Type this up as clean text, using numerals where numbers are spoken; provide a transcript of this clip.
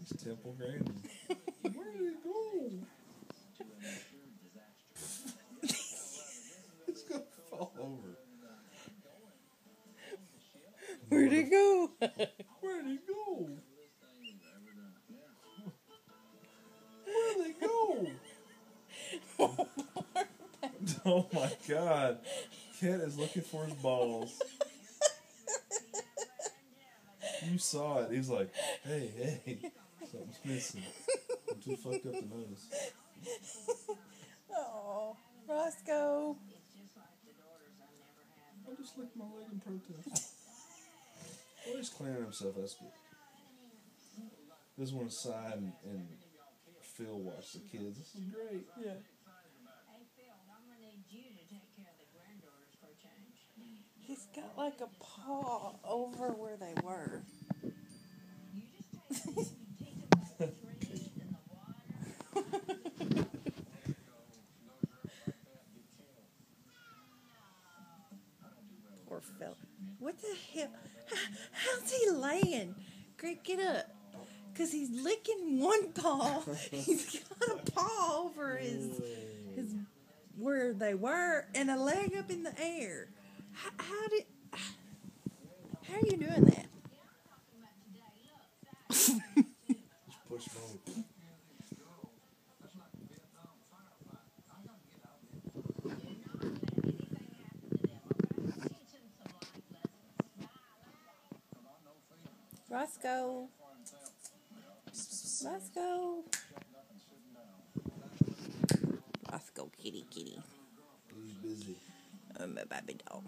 It's Temple Grandin. Where did it go? It's gonna fall over. Where'd it go? Where'd it go? Where'd it go? Oh my God. Kent is looking for his balls. You saw it. He's like, hey, something's missing. I'm too fucked up to notice. Oh, Roscoe. I just licked my leg in protest. Oh, he's clearing himself. That's good. This one side and Phil watch the kids. This is great. Yeah. He's got like a paw over where they were. Poor Phil. What the hell? How's he laying? Greg, get up. Because he's licking one paw. He's got a paw over his where they were and a leg up in the air. How are you doing that? Just push forward. Roscoe. Roscoe. Roscoe, kitty. He's busy. My baby dog.